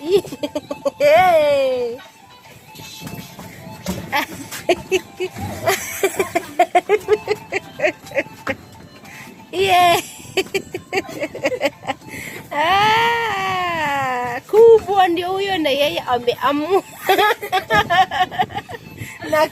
Hey. Yeah. Kubwa ndio huyo na yeye ameamua na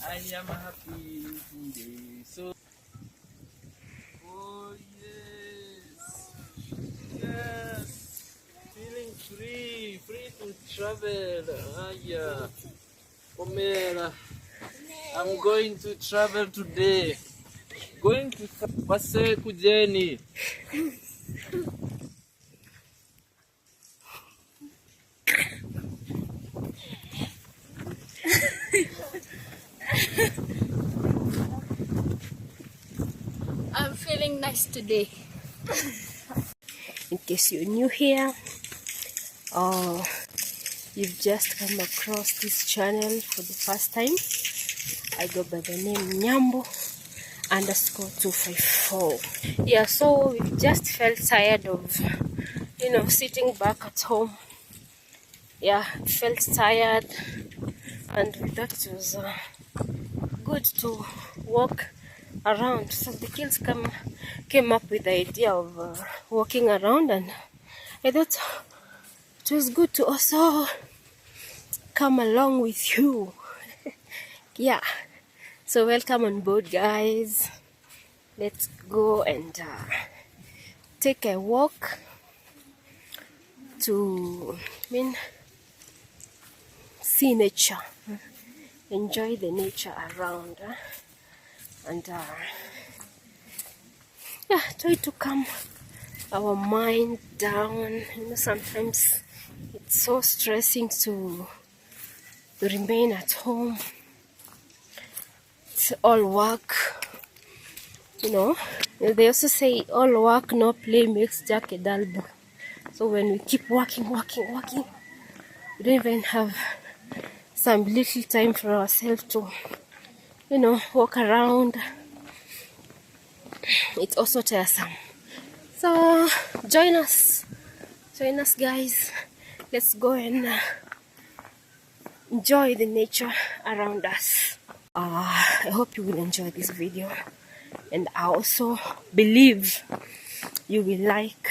I am happy today. So, oh yes, yes, feeling free to travel. Yeah, Omera, I'm going to travel today. Going to Wase Kujeni. I'm feeling nice today. In case you're new here, or you've just come across this channel for the first time, I go by the name Nyambo _254. Yeah, so we just felt tired of, sitting back at home. Yeah, felt tired, and we thought it was good to walk around. So the kids came up with the idea of walking around, and I thought it was good to also come along with you. Yeah, so welcome on board, guys. Let's go and take a walk to see nature, enjoy the nature around, and yeah, try to calm our mind down. Sometimes it's so stressing to remain at home. It's all work, They also say all work, no play makes Jack a dull boy. So when we keep working, we don't even have some little time for ourselves to, walk around. It's also tiresome. So join us, guys. Let's go and enjoy the nature around us. I hope you will enjoy this video, and I also believe you will like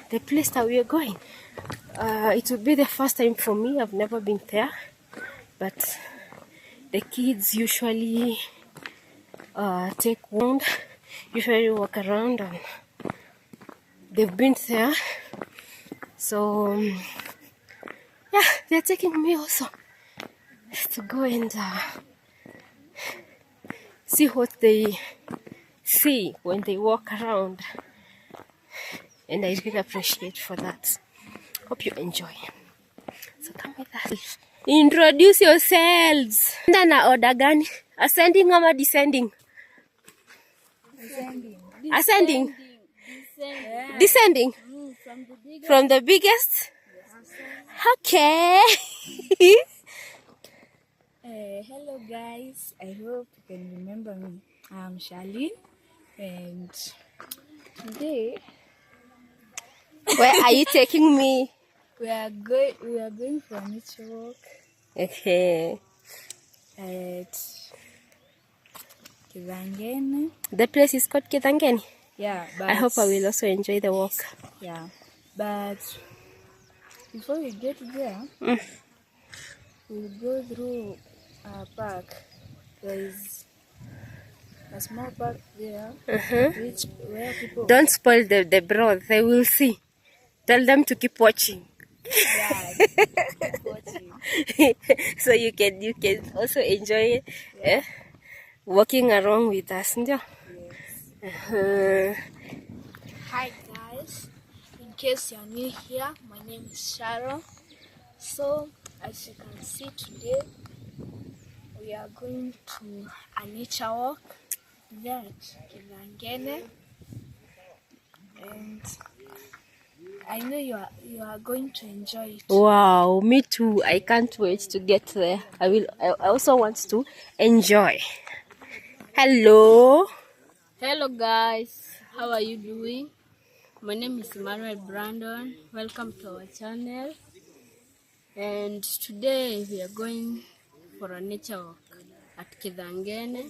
the place that we are going. It will be the first time for me. I've never been there, but the kids usually take one, usually walk around, and they've been there. So yeah, they're taking me also to go and see what they see when they walk around, and I really appreciate for that. Hope you enjoy. So come with us. Introduce yourselves. Na order gani? Ascending or descending? Ascending. Descending. From the biggest. Okay. Hello guys, I hope you can remember me. I'm Charlene, and today where are you taking me? we are going for a nature walk. Okay. At Kizangeni. The place is called Kizangeni? Yeah, but I hope I will also enjoy the walk. Yeah, but before we get there, we'll go through a park. There is a small park there, where people... Don't spoil the broth. They will see. Tell them to keep watching. Yeah, keep watching. So you can also enjoy walking around with us. Yes. Hi guys, in case you're new here, my name is Sharon. So as you can see today, we are going to a nature walk there at Kizangeni, and I know you are going to enjoy it. Wow, me too. I can't wait to get there. I also want to enjoy. Hello. Hello guys, how are you doing? My name is Emmanuel Brandon. Welcome to our channel. And today we are going for a nature walk at Kidangene.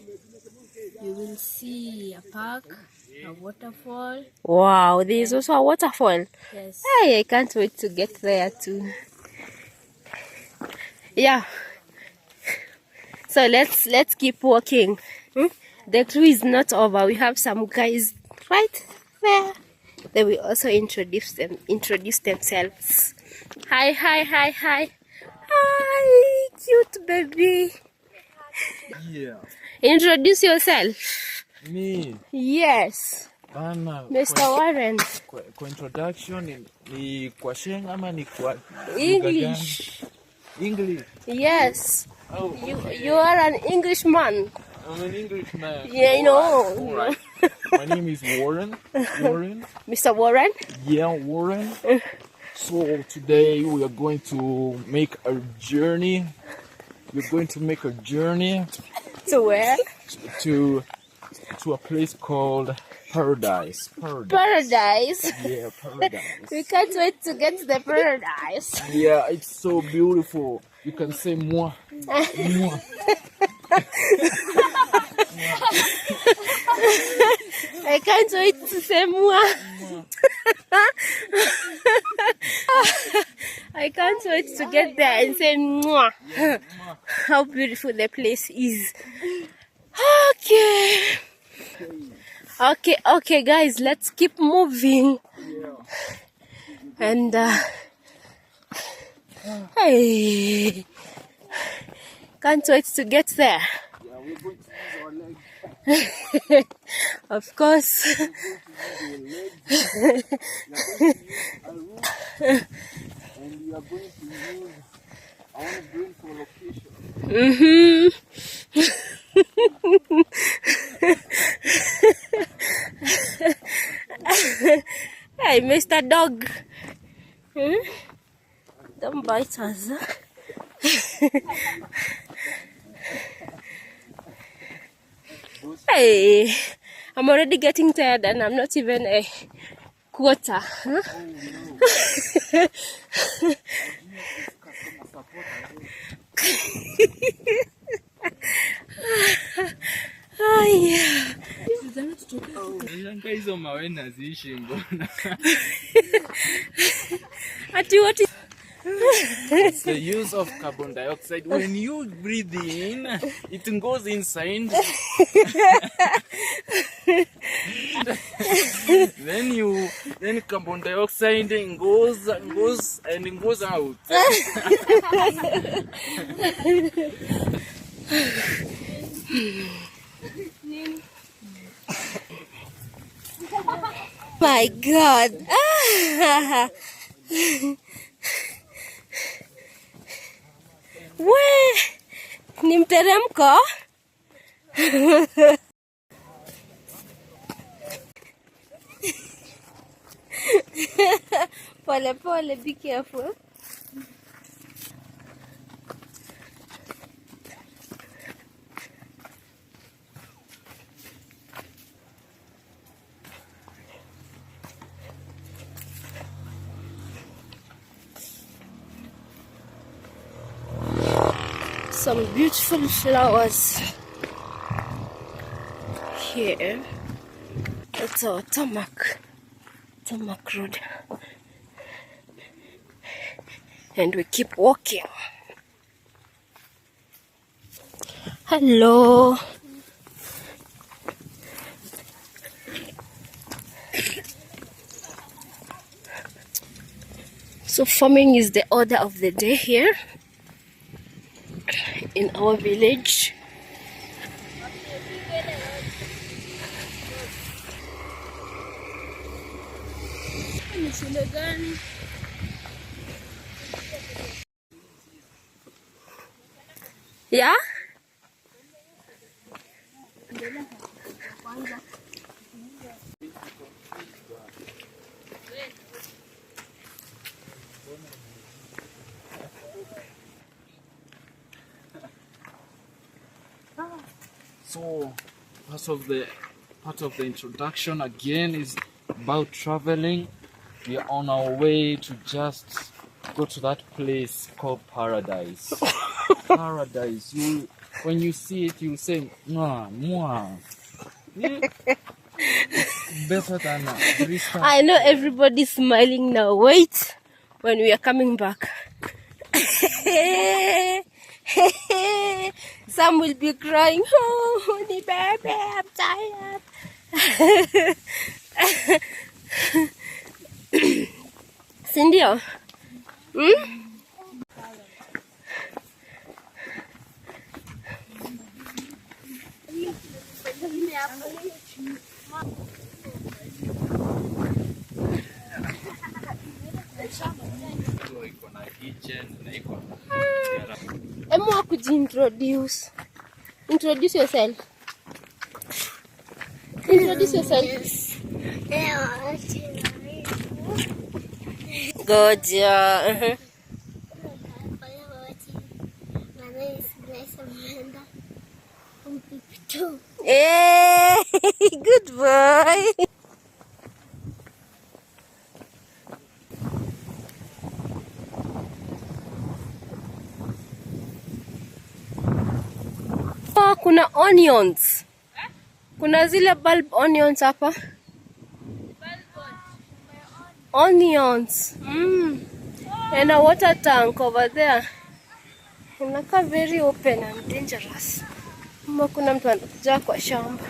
You will see a park, a waterfall. Wow, there is also a waterfall. Yes. Hey, I can't wait to get there too. Yeah. So let's keep walking. The crew is not over. We have some guys right there. They will also introduce themselves. Hi, hi, hi, hi. Hi, cute baby. Yeah. Introduce yourself. Me. Yes. Bana. Mr. Warren. Kwa introduction ni kwa Sheng ama ni kwa lugha English. gani? English. Yes. Oh, You are an Englishman. I'm an Englishman. Yeah, you know. All right. My name is Warren. Warren. Mr. Warren. Yeah, Warren. So today we are going to make a journey. We're going to make a journey To where? to a place called Paradise. Paradise. Paradise. Yeah, Paradise. We can't wait to get to the paradise. Yeah, it's so beautiful. You can say moi. Moi. I can't wait to say moi. I can't wait to get there and say moi. How beautiful the place is. Okay, guys, let's keep moving. And hey, can't wait to get there. Yeah, we're going to use our legs. Of course. And we are going to use our brain for location. Hey, Mr. Dog. Don't bite us. Hey, I'm already getting tired and I'm not even a quarter. Huh? Hizo mawe naziishi mbona? Ati what is It's the use of carbon dioxide. When you breathe in, it goes inside. then carbon dioxide goes out. my God? We ni mteremko. Pole pole, be careful. Some beautiful flowers here. That's our tarmac road, and we keep walking. Hello. So farming is the order of the day here in our village. Yeah? So part of the introduction again is about traveling. We are on our way to just go to that place called paradise. Paradise. When you see it, you say, mwah, mwah. Better than 3 stars. I know everybody's smiling now. Wait, when we are coming back. Some will be crying. Oh, honey baby, I'm tired. Sindio? Emu kujiintroduce. Introduce yourself. Introduce yourself. Goja. Hey, good boy. Kuna onions. Kuna zile bulb onions hapa. Onions. And a water tank over there. Inakaa very open and dangerous. Kuna mtu anakuja kwa shamba.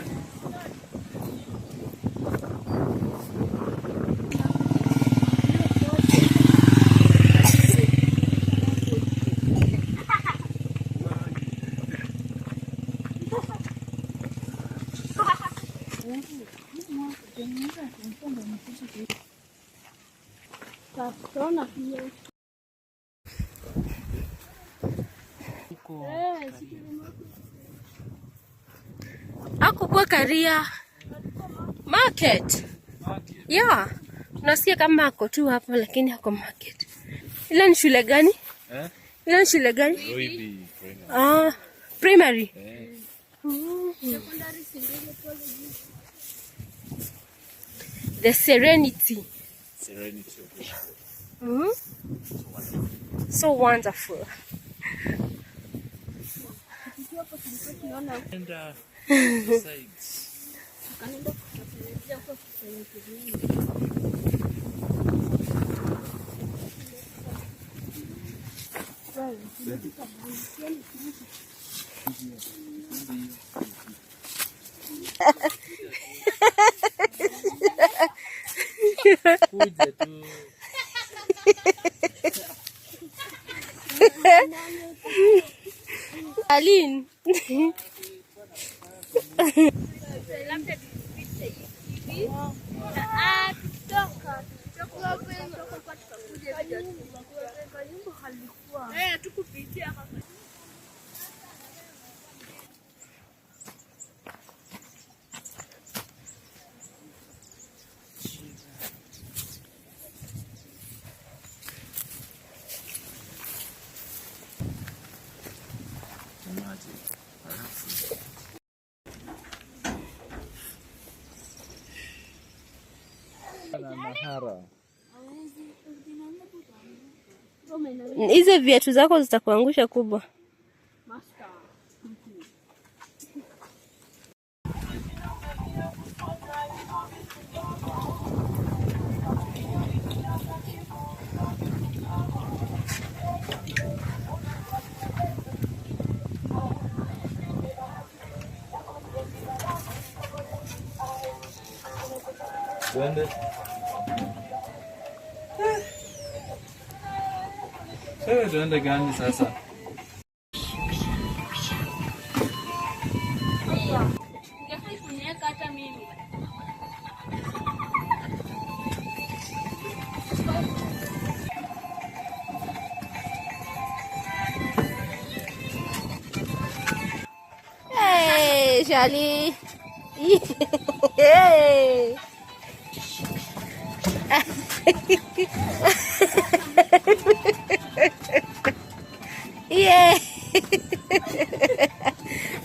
Ako kwa Karia market. Yeah. Tunasikia kama ako tu hapo lakini hako market. Ile ni shule gani? Ile ni shule gani? Primary. The Serenity. So wonderful. And sides. Aline. Hizo viatu zako zitakuangusha kubwa. Twende. Sasa tuende gani sasa? Hey, Charlie. Hey. Yeah.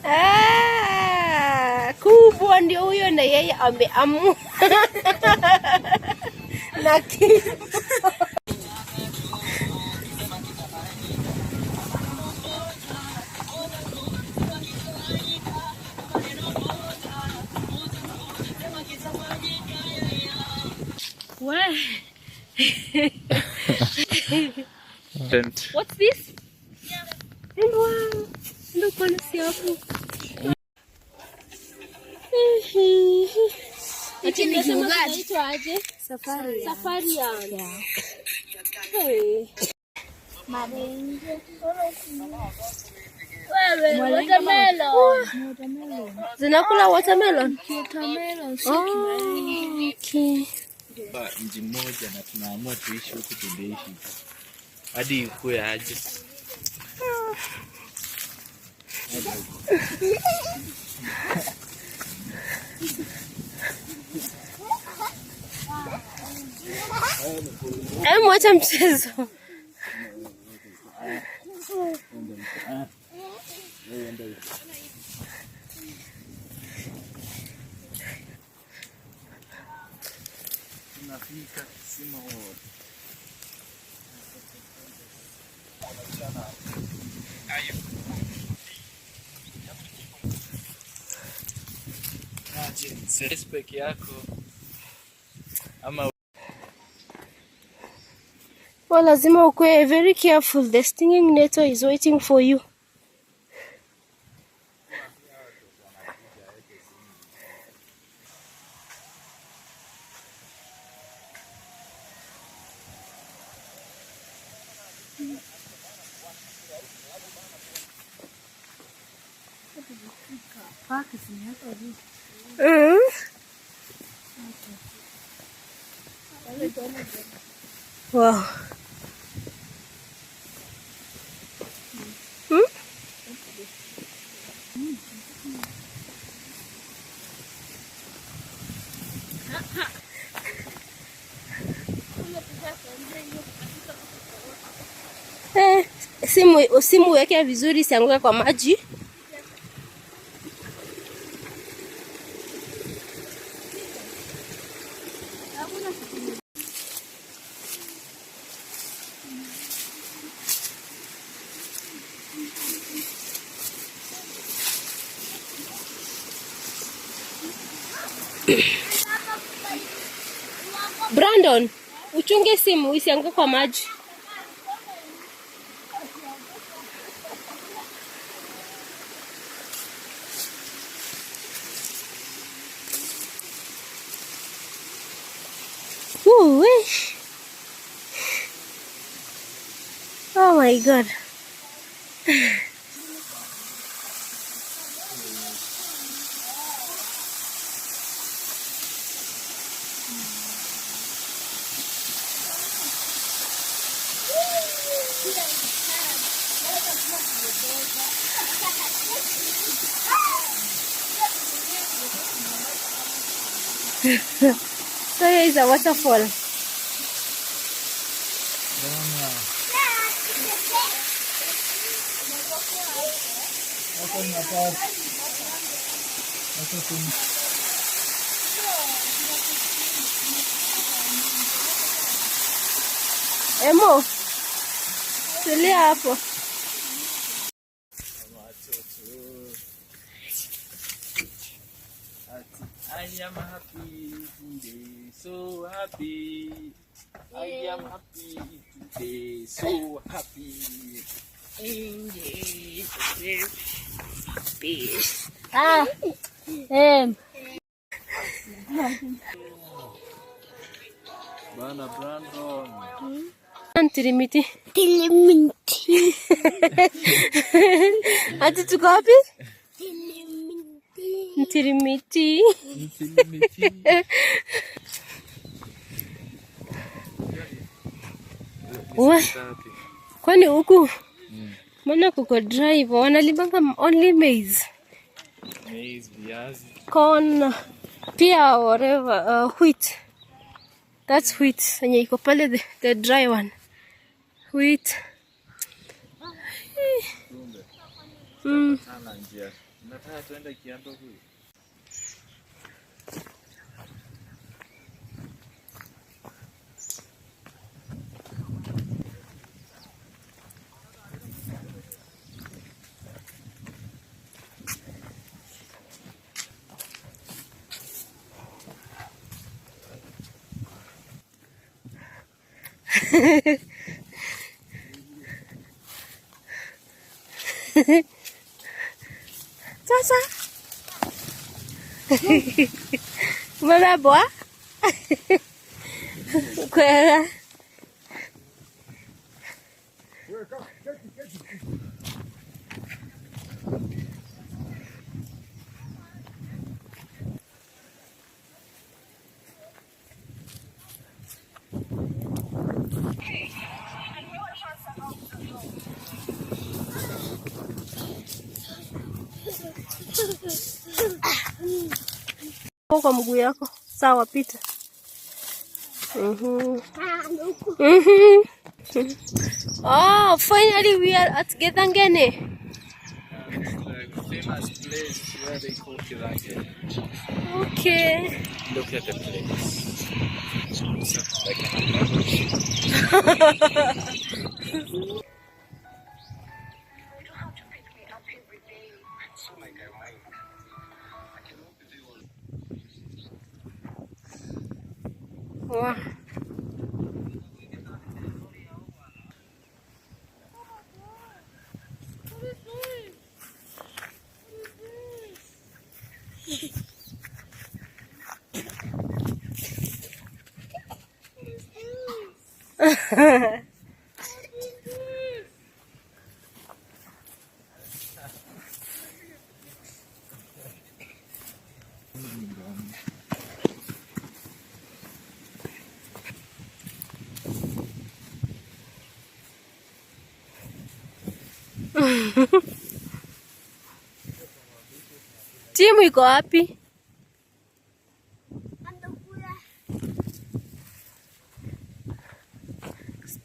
Ah. ndio huyo na yeye ameamua. Na what's this? Look on the zinakula watermelon. Okay. Mji mmoja na tunaamua tuishi huku tunaishi. Hadi ikuwe aje. Mwacha mchezo. Tunafika kisima wote. Sisi peke yako ama Well, lazima ukue very careful. The stinging nettle is waiting for you. Wow. Simu weke vizuri sianguke kwa maji. Brandon, uchunge simu isianguke kwa maji. Oh my God. So here is a waterfall. Emo, tulia hapo. I am happy today, so happy. I am happy today, so happy. Bana Brandon. Tirimiti. Ati tuko wapi? Tirimiti. Kwani huku maana kuko drive wanalimanga only maize. Maize, viazi. Corn, pia whatever, wheat. That's wheat. Yenye iko pale the dry one. Wheat. Nataka tuende Kiando huyu. Sasa. Mana boa? Kwela. Kwa mguu yako. Sawa, pita. Oh, finally we are at Gedangene. Like famous place where they call Kirangeni. Okay. Look at the place. It's like an Wow. Timu iko wapi?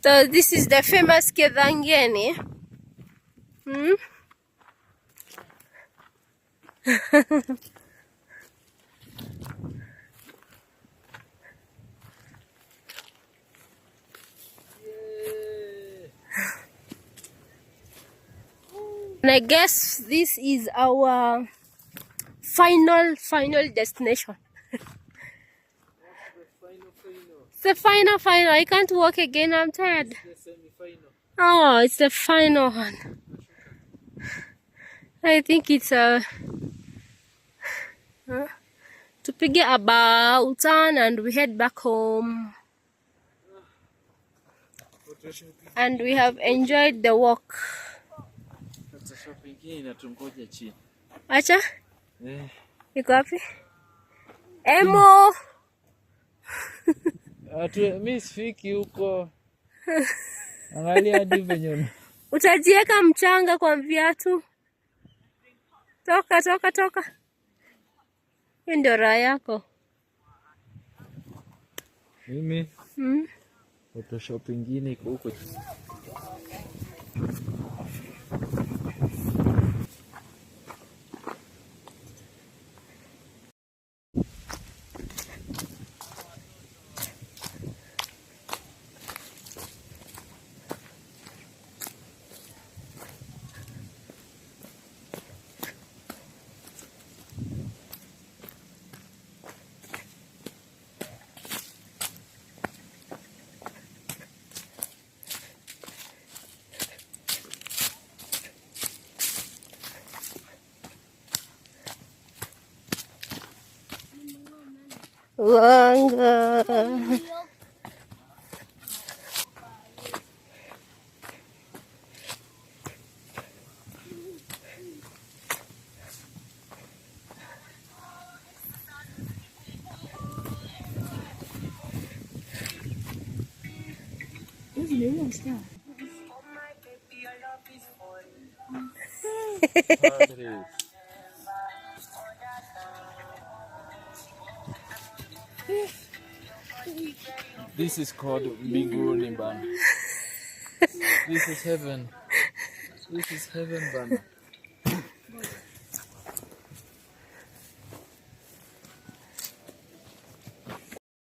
So this is the famous Gedangene. And I guess this is our final destination. It's the final. I can't walk again. I'm tired. Oh, it's the final one. I think it's tupige about turn and we head back home. And we have enjoyed the walk. Acha? Iko wapi? Emo. Mimi sifiki huko. Angalia hadi venye. Utajieka mchanga kwa viatu. Toka. Hiyo ndio raha yako. Mimi? Photoshop ingine iko huko. Wanga. This is called Mbinguni Bana. This is heaven. This is heaven, Bana.